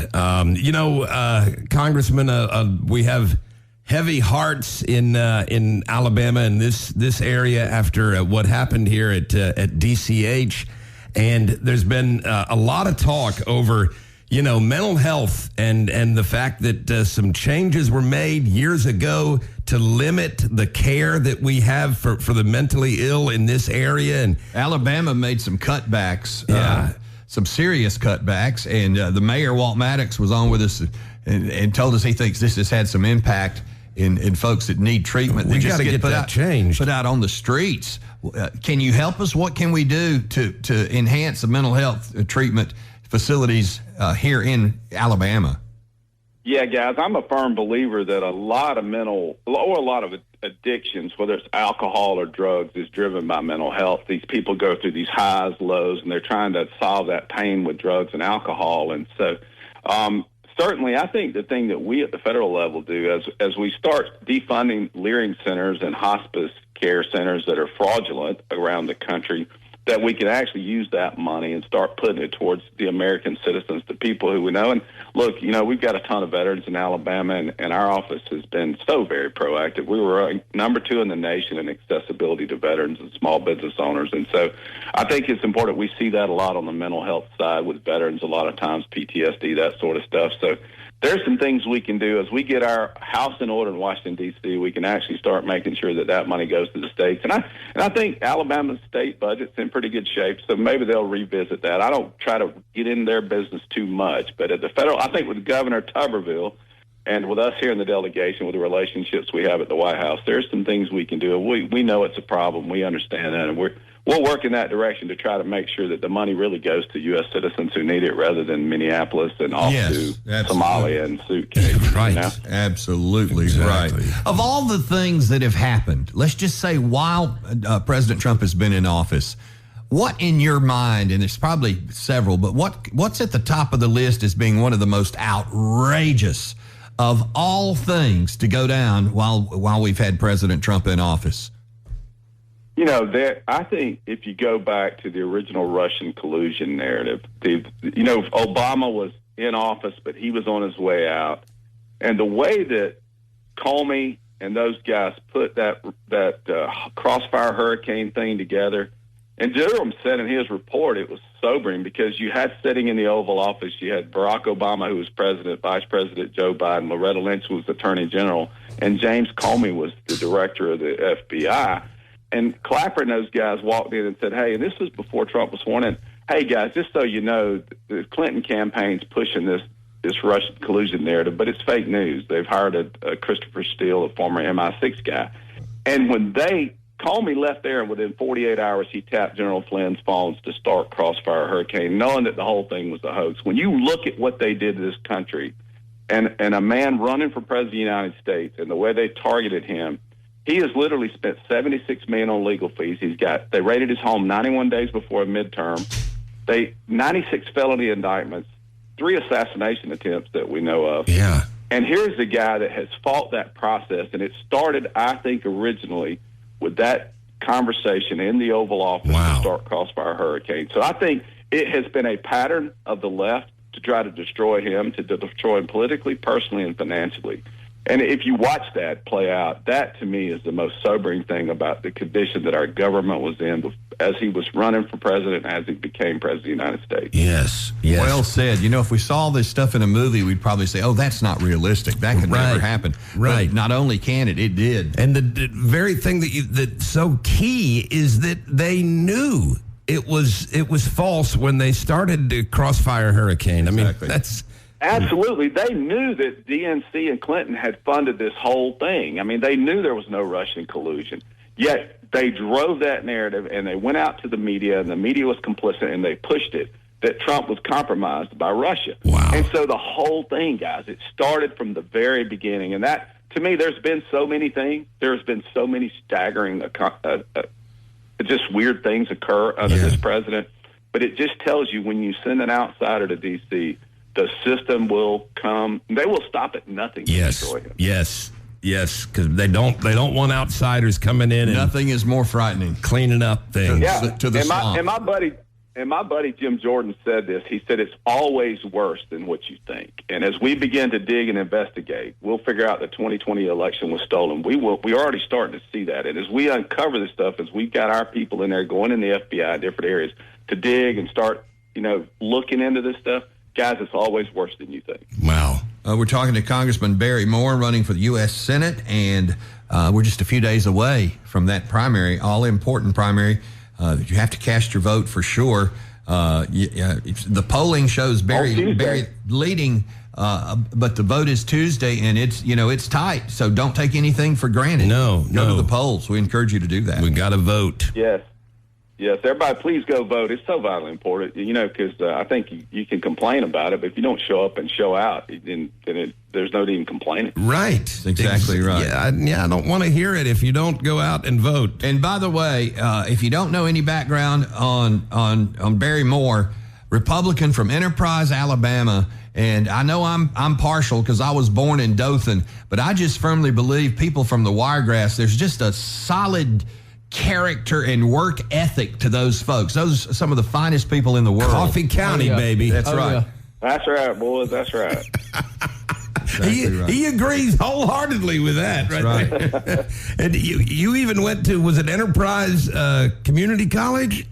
S16: Congressman, we have heavy hearts in Alabama and this area after what happened here at DCH. And there's been a lot of talk over, mental health and the fact that some changes were made years ago to limit the care that we have for the mentally ill in this area. And
S10: Alabama made some cutbacks, some serious cutbacks. And the mayor, Walt Maddox, was on with us and told us he thinks this has had some impact in folks that need treatment.
S16: We got to get that changed.
S10: Put out on the streets. Can you help us? What can we do to enhance the mental health treatment facilities here in Alabama?
S1: Yeah, guys, I'm a firm believer that a lot of addictions, whether it's alcohol or drugs, is driven by mental health. These people go through these highs, lows, and they're trying to solve that pain with drugs and alcohol. And so certainly I think the thing that we at the federal level do as we start defunding Leering centers and hospice care centers that are fraudulent around the country, that we can actually use that money and start putting it towards the American citizens, the people who we know. And look, we've got a ton of veterans in Alabama, and our office has been so very proactive. We were number 2 in the nation in accessibility to veterans and small business owners. And so I think it's important. We see that a lot on the mental health side with veterans, a lot of times PTSD, that sort of stuff. So there's some things we can do. As we get our house in order in Washington, D.C., we can actually start making sure that money goes to the states. And I think Alabama's state budget's in pretty good shape, so maybe they'll revisit that. I don't try to get in their business too much, but at the federal, I think with Governor Tuberville and with us here in the delegation, with the relationships we have at the White House, there's some things we can do. We know it's a problem. We understand that, and we'll work in that direction to try to make sure that the money really goes to U.S. citizens who need it rather than Minneapolis and off to Somalia and suitcase.
S10: Right. Absolutely
S16: Exactly.
S10: right. Of all the things that have happened, let's just say while President Trump has been in office, what in your mind, and there's probably several, but what's at the top of the list as being one of the most outrageous of all things to go down while we've had President Trump in office?
S1: I think if you go back to the original Russian collusion narrative, Obama was in office, but he was on his way out. And the way that Comey and those guys put that crossfire hurricane thing together, and Durham said in his report it was sobering because you had sitting in the Oval Office, you had Barack Obama, who was president, Vice President Joe Biden, Loretta Lynch was Attorney General, and James Comey was the director of the FBI. And Clapper and those guys walked in and said, hey, and this was before Trump was sworn in, hey, guys, just so you know, the Clinton campaign's pushing this Russian collusion narrative, but it's fake news. They've hired a Christopher Steele, a former MI6 guy. And when they Comey left there, and within 48 hours, he tapped General Flynn's phones to start Crossfire Hurricane, knowing that the whole thing was a hoax. When you look at what they did to this country, and a man running for president of the United States, and the way they targeted him, he has literally spent $76 million on legal fees. They raided his home 91 days before a midterm. 96 felony indictments, 3 assassination attempts that we know of.
S16: Yeah.
S1: And here's the guy that has fought that process, and it started, I think, originally with that conversation in the Oval Office to start Crossfire Hurricane. So I think it has been a pattern of the left to try to destroy him, to destroy him politically, personally, and financially. And if you watch that play out, that to me is the most sobering thing about the condition that our government was in as he was running for president and as he became president of the United States.
S16: Yes, yes.
S10: Well said. You know, if we saw this stuff in a movie, we'd probably say, oh, that's not realistic. That could never happen.
S16: Right.
S10: But not only can it did.
S16: And the very thing that's so key is that they knew it was false when they started the Crossfire Hurricane.
S10: Exactly.
S16: I mean, that's...
S1: Absolutely. They knew that DNC and Clinton had funded this whole thing. I mean, they knew there was no Russian collusion. Yet they drove that narrative, and they went out to the media, and the media was complicit, and they pushed it, that Trump was compromised by Russia.
S16: Wow.
S1: And so the whole thing, guys, it started from the very beginning. And that, to me, there's been so many things. There's been so many staggering, just weird things occur under this president. But it just tells you when you send an outsider to D.C., the system will come. They will stop at nothing to destroy him.
S16: Yes, because they don't want outsiders coming in.
S10: Nothing is more frightening.
S16: Cleaning up things
S10: to the swamp.
S1: And my buddy Jim Jordan said this. He said it's always worse than what you think. And as we begin to dig and investigate, we'll figure out the 2020 election was stolen. We're already starting to see that. And as we uncover this stuff, as we've got our people in there going in the FBI, different areas, to dig and start, looking into this stuff, guys, it's always worse than you think.
S16: Wow.
S10: We're talking to Congressman Barry Moore running for the U.S. Senate, and we're just a few days away from that primary, all-important primary. You have to cast your vote for sure. The polling shows Barry leading, but the vote is Tuesday, and it's tight, so don't take anything for granted.
S16: No.
S10: Go to the polls. We encourage you to do that.
S16: We got to vote.
S1: Yes, everybody, please go vote. It's so vitally important, because I think you can complain about it, but if you don't show up and show out, then there's no need in complaining.
S16: Right.
S10: Exactly right.
S16: Yeah, I don't want to hear it if you don't go out and vote.
S10: And by the way, if you don't know any background on Barry Moore, Republican from Enterprise, Alabama, and I know I'm partial because I was born in Dothan, but I just firmly believe people from the Wiregrass, there's just a solid character and work ethic to those folks. Those are some of the finest people in the world.
S16: Coffee County, baby.
S10: That's right.
S1: Yeah. That's right, boys. That's right.
S16: He agrees wholeheartedly with that. Right. And you even went to, was it Enterprise Community College?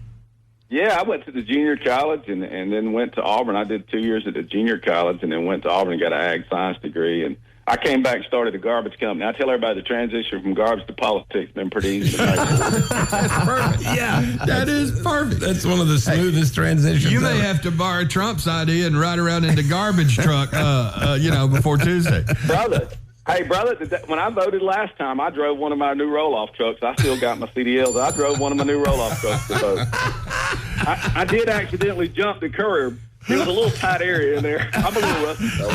S1: Yeah, I went to the junior college and then went to Auburn. I did 2 years at the junior college and then went to Auburn and got an ag science degree. And I came back and started a garbage company. I tell everybody the transition from garbage to politics has been pretty easy to make.
S16: That's perfect. Yeah, that is perfect. That's one of the smoothest transitions.
S10: You may have to borrow Trump's idea and ride around in the garbage truck, before Tuesday.
S1: Brother, when I voted last time, I drove one of my new roll-off trucks. I still got my CDLs. I drove one of my new roll-off trucks to vote. I did accidentally jump the curb. It was a little tight area in there. I'm a little rusty, though.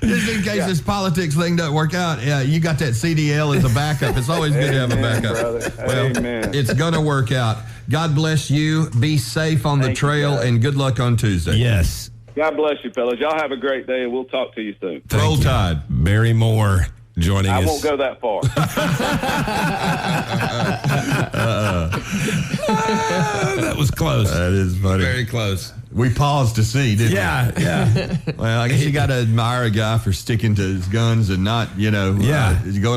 S10: Just in case this politics thing doesn't work out, you got that CDL as a backup. It's always good to have a backup.
S1: Brother.
S10: Well,
S1: Amen.
S10: It's going to work out. God bless you. Be safe on the trail, and good luck on Tuesday.
S16: Yes.
S1: God bless you, fellas. Y'all have a great day, and we'll talk to you soon.
S10: Roll Tide.
S16: Barry Moore joining us.
S1: I won't go that far.
S16: That was close.
S10: That is funny.
S16: Very close.
S10: We paused to see, didn't we?
S16: Yeah.
S10: Well, I guess you got to admire a guy for sticking to his guns and not, going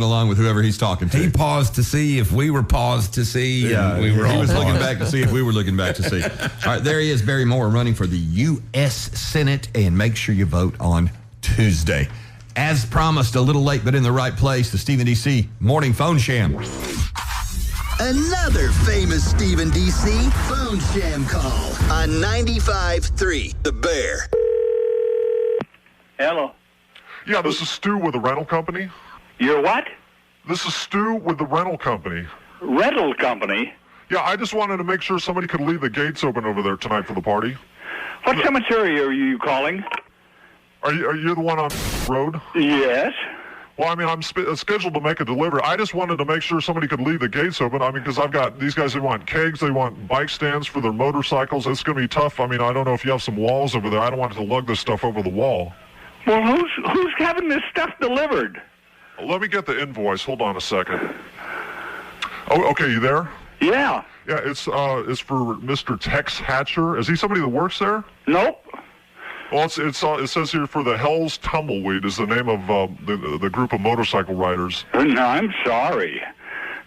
S10: along with whoever he's talking to.
S16: He paused to see if we were paused to see.
S10: Yeah,
S16: we were
S10: he
S16: all
S10: was looking
S16: paused.
S10: back to see if we were looking back to see. All right, there he is, Barry Moore, running for the U.S. Senate, and make sure you vote on Tuesday. As promised, a little late, but in the right place, the Stephen D.C. Morning Phone Sham.
S9: Another famous Stephen D.C. phone sham call on 95.3 The Bear.
S6: Hello.
S3: Yeah, this is Stu with a rental company.
S6: You're what? This is Stu with the rental company.
S22: Rental company?
S6: Yeah, I just wanted to make sure somebody could leave the gates open over there tonight for the party.
S22: What cemetery are you calling?
S6: Are you the one on the road?
S22: Yes.
S6: Well, I mean, I'm scheduled to make a delivery. I just wanted to make sure somebody could leave the gates open. I mean, because I've got these guys, they want kegs, they want bike stands for their motorcycles. It's going to be tough. I mean, I don't know if you have some walls over there. I don't want to lug this stuff over the wall.
S22: Well, who's having this stuff delivered?
S6: Let me get the invoice. Hold on a second. Oh, okay, you there?
S22: Yeah.
S6: Yeah, it's for Mr. Tex Hatcher. Is he somebody that works there?
S22: Nope.
S6: Well, it says here for the Hell's Tumbleweed is the name of the group of motorcycle riders.
S22: No, I'm sorry,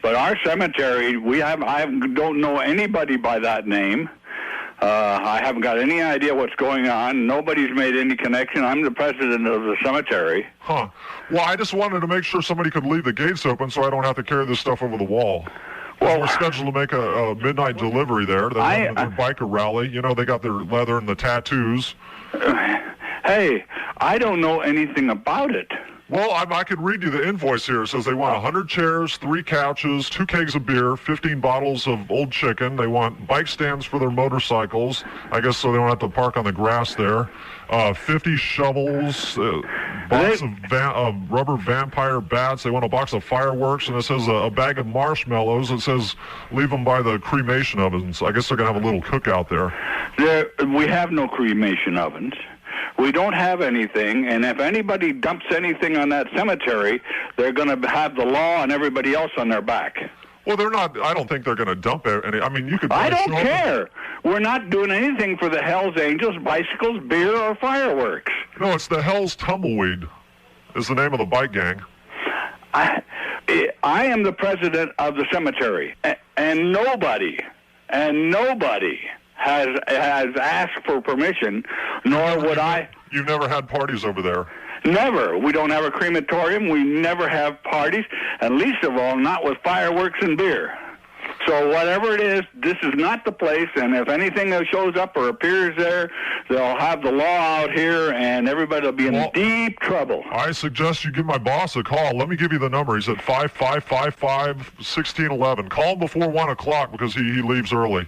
S22: but our cemetery, I don't know anybody by that name. I haven't got any idea what's going on. Nobody's made any connection. I'm the president of the cemetery.
S6: Huh. Well, I just wanted to make sure somebody could leave the gates open so I don't have to carry this stuff over the wall. Well, we're scheduled to make a midnight delivery there. They're having their biker rally. You know, they got their leather and the tattoos.
S22: Hey, I don't know anything about it.
S6: Well, I could read you the invoice here. It says they want 100 chairs, 3 couches, 2 kegs of beer, 15 bottles of old chicken. They want bike stands for their motorcycles, I guess, so they don't have to park on the grass there. 50 shovels, box of rubber vampire bats. They want a box of fireworks, and it says a bag of marshmallows. It says leave them by the cremation ovens. I guess they're going to have a little cookout there.
S22: We have no cremation ovens. We don't have anything, and if anybody dumps anything on that cemetery, they're going to have the law and everybody else on their back.
S6: Well, they're not. I don't think they're going to dump any. I mean, you could.
S22: I don't care. We're not doing anything for the Hells Angels, bicycles, beer, or fireworks.
S6: No, it's the Hell's Tumbleweed is the name of the bike gang.
S22: I am the president of the cemetery, and nobody has asked for permission, nor would I.
S6: You've never had parties over there?
S22: Never. We don't have a crematorium. We never have parties, and least of all, not with fireworks and beer. So whatever it is, this is not the place, and if anything that shows up or appears there, they'll have the law out here, and everybody will be in deep trouble.
S6: I suggest you give my boss a call. Let me give you the number. He's at 5555-1611. Call him before 1 o'clock because he leaves early.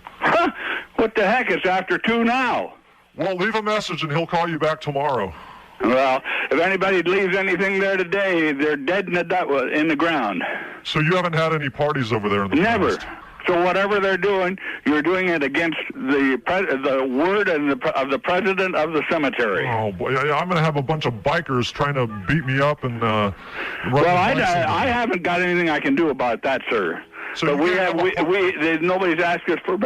S22: What the heck? It's after 2 now.
S6: Well, leave a message, and he'll call you back tomorrow.
S22: Well, if anybody leaves anything there today, they're dead in the ground.
S6: So you haven't had any parties over there in the
S22: Never.
S6: past?
S22: So whatever they're doing, you're doing it against the word of the president of the cemetery.
S6: Oh, boy. I'm going to have a bunch of bikers trying to beat me up and
S22: well, I haven't got anything I can do about that, sir. So nobody's asked us for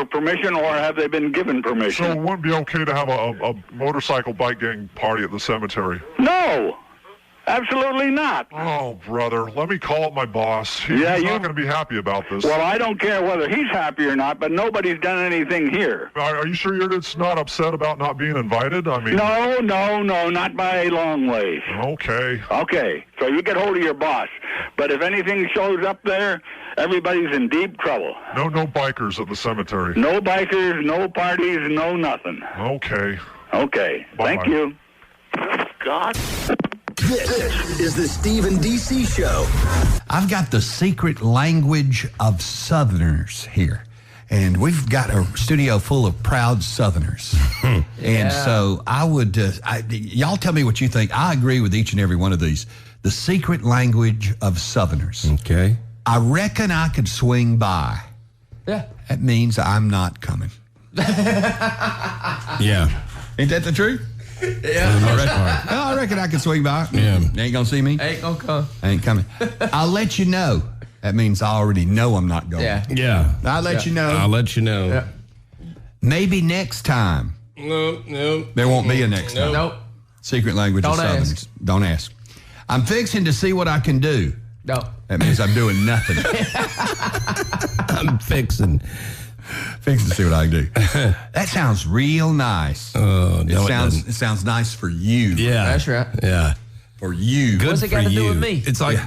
S22: permission, or have they been given permission?
S6: So it wouldn't be okay to have a motorcycle bike gang party at the cemetery?
S22: No. Absolutely not.
S6: Oh, brother. Let me call up my boss. He's not going to be happy about this.
S22: Well, I don't care whether he's happy or not, but nobody's done anything here.
S6: Are you sure you're just not upset about not being invited? I mean,
S22: No, not by a long ways.
S6: Okay.
S22: Okay. So you get hold of your boss. But if anything shows up there, everybody's in deep trouble.
S6: No bikers at the cemetery.
S22: No bikers, no parties, no nothing.
S6: Okay.
S22: Okay.
S6: Bye-bye.
S22: Thank you.
S9: God. This is the Stephen D.C. Show.
S10: I've got the secret language of Southerners here. And we've got a studio full of proud Southerners. And so I would, y'all tell me what you think. I agree with each and every one of these. The secret language of Southerners.
S16: Okay.
S10: I reckon I could swing by.
S11: Yeah.
S10: That means I'm not coming.
S16: Yeah.
S10: Ain't that the truth?
S11: Yeah.
S10: I reckon I can swing by.
S16: Yeah.
S10: They ain't gonna see me.
S11: Ain't gonna come.
S10: I ain't coming. I'll let you know. That means I already know I'm not going.
S16: Yeah.
S10: I'll let you know.
S16: I'll let you know.
S11: Yeah.
S10: Maybe next time.
S16: No.
S10: There won't be a next time.
S11: Nope.
S10: Secret language of Southerners.
S11: Ask.
S10: Don't ask. I'm fixing to see what I can do.
S11: No.
S10: That means I'm doing nothing.
S16: I'm fixing
S10: to see what I can do. That sounds real nice.
S16: Oh, no,
S10: it sounds nice for you.
S16: Yeah.
S11: That's right.
S16: Yeah.
S10: For you.
S16: Good
S11: What's it
S16: for
S11: got to
S16: you.
S11: do with me?
S16: It's like,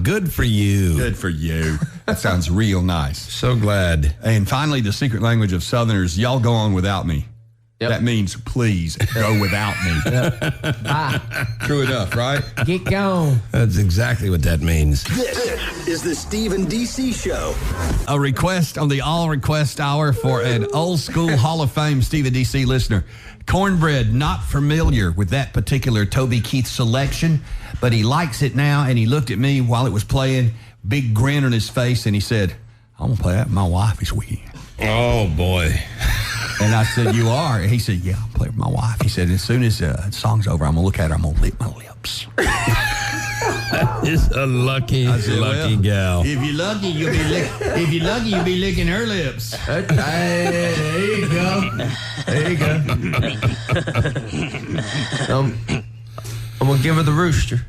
S16: good for you.
S10: Good for you. That sounds real nice.
S16: So glad.
S10: And finally, the secret language of Southerners, y'all go on without me. That means please go without me.
S11: Bye.
S10: True enough, right?
S11: Get gone.
S16: That's exactly what that means.
S9: This is the Steve and DC Show.
S10: A request on the All Request Hour for an old school Hall of Fame Steve and DC listener. Cornbread, not familiar with that particular Toby Keith selection, but he likes it now, and he looked at me while it was playing, big grin on his face, and he said, I'm going to play that with my wife this weekend.
S16: Oh, boy.
S10: And I said, you are? And he said, yeah, I'll play with my wife. He said, as soon as the song's over, I'm going to look at her, I'm going to lick my lips.
S16: It's a lucky gal.
S10: If you're lucky, you'll be licking her lips. There you go. There you go.
S11: I'm going to give her the rooster.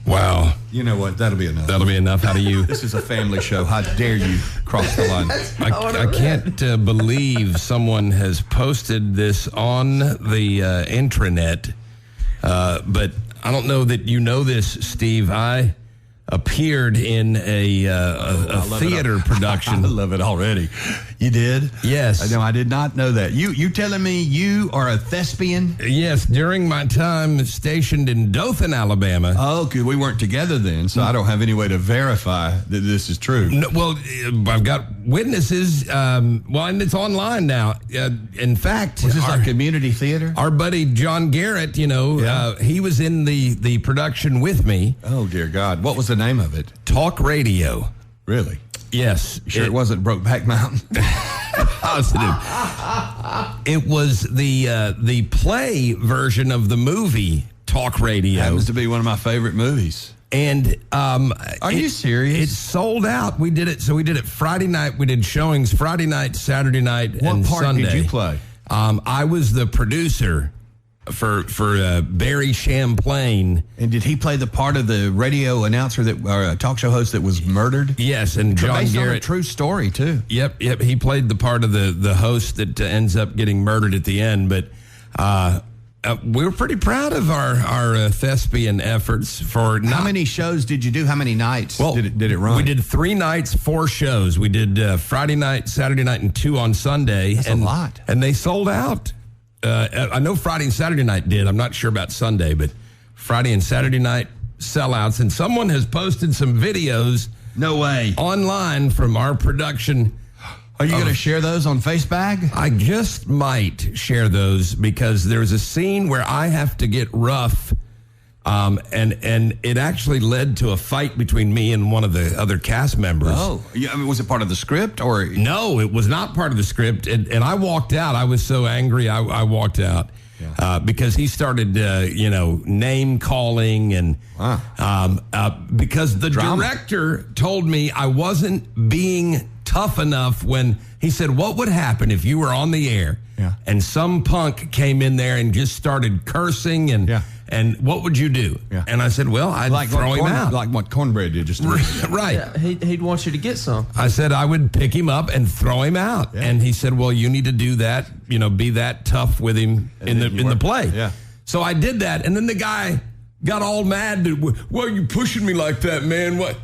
S16: Wow.
S10: You know what? That'll be enough.
S16: That'll be enough. How do you?
S10: This is a family show. How dare you cross the line?
S16: I can't believe someone has posted this on the intranet, but I don't know that you know this, Steve. I appeared in a theater production.
S10: I love it already. You did?
S16: Yes.
S10: No, I did not know that. You telling me you are a thespian?
S16: Yes, during my time stationed in Dothan, Alabama.
S10: Oh, good. We weren't together then, so I don't have any way to verify that this is true.
S16: No, well, I've got witnesses. And it's online now. In fact,
S10: was this like community theater?
S16: Our buddy John Garrett, he was in the production with me.
S10: Oh, dear God. What was the name of it?
S16: Talk Radio.
S10: Really?
S16: Yes.
S10: Sure it wasn't Brokeback Mountain?
S16: Positive. It was the play version of the movie Talk Radio.
S10: Happens to be one of my favorite movies.
S16: And
S10: are you serious?
S16: It sold out. We did it Friday night. We did showings Friday night, Saturday night, and Sunday.
S10: What part did you play?
S16: I was the producer for Barry Champlain.
S10: And did he play the part of the radio announcer or a talk show host that was murdered?
S16: Yes, and John
S10: based
S16: Garrett.
S10: On a true story too.
S16: Yep. He played the part of the host that ends up getting murdered at the end. But we were pretty proud of our thespian efforts. How
S10: many shows did you do? How many nights did it run?
S16: We did 3 nights, 4 shows. We did Friday night, Saturday night, and 2 on Sunday.
S10: That's a lot.
S16: And they sold out. I know Friday and Saturday night did. I'm not sure about Sunday, but Friday and Saturday night sellouts. And someone has posted some videos.
S10: No way.
S16: Online from our production.
S10: Are you going to share those on Facebook?
S16: I just might share those because there's a scene where I have to get rough. And it actually led to a fight between me and one of the other cast members.
S10: Oh, I mean, was it part of the script or?
S16: No, it was not part of the script. And I walked out. I was so angry. I walked out because he started, name calling and because the director told me I wasn't being tough enough when he said, what would happen if you were on the air and some punk came in there and just started cursing and what would you do? Yeah. And I said, well, I'd throw him out.
S10: Like what Cornbread did just
S16: right.
S11: Yeah, he'd want you to get some.
S16: I said I would pick him up and throw him out. Yeah. And he said, well, you need to do that, be that tough with him in the play.
S10: Yeah.
S16: So I did that. And then the guy got all mad. Why are you pushing me like that, man? What?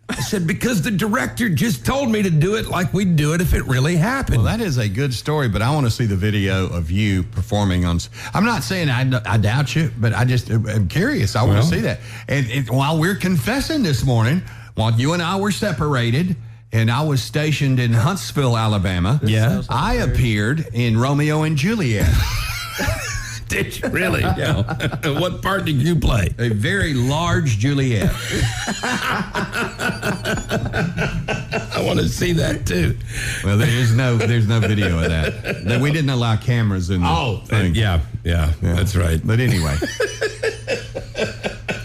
S16: I said, because the director just told me to do it like we'd do it if it really happened.
S10: Well, that is a good story, but I want to see the video of you performing on. I'm not saying I doubt you, but I'm curious. I want to see that. And while we're confessing this morning, while you and I were separated, and I was stationed in Huntsville, Alabama, I appeared in Romeo and Juliet.
S16: Did you really? Yeah. What part did you play?
S10: A very large Juliet.
S16: I want to see that too.
S10: Well, there's no video of that. We didn't allow cameras in the thing.
S16: Yeah, that's right.
S10: But anyway.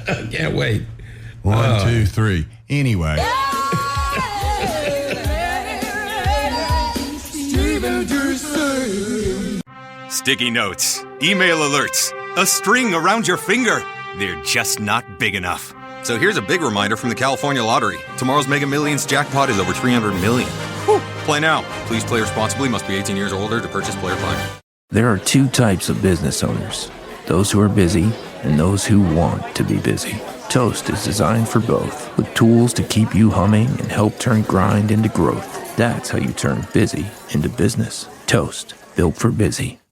S16: I can't wait.
S10: 1, 2, 3. Anyway.
S4: Sticky notes, email alerts, a string around your finger. They're just not big enough. So here's a big reminder from the California Lottery. Tomorrow's Mega Millions jackpot is over $300 million. Whew. Play now. Please play responsibly. Must be 18 years or older to purchase player fine.
S5: There are 2 types of business owners. Those who are busy and those who want to be busy. Toast is designed for both, with tools to keep you humming and help turn grind into growth. That's how you turn busy into business. Toast, built for busy.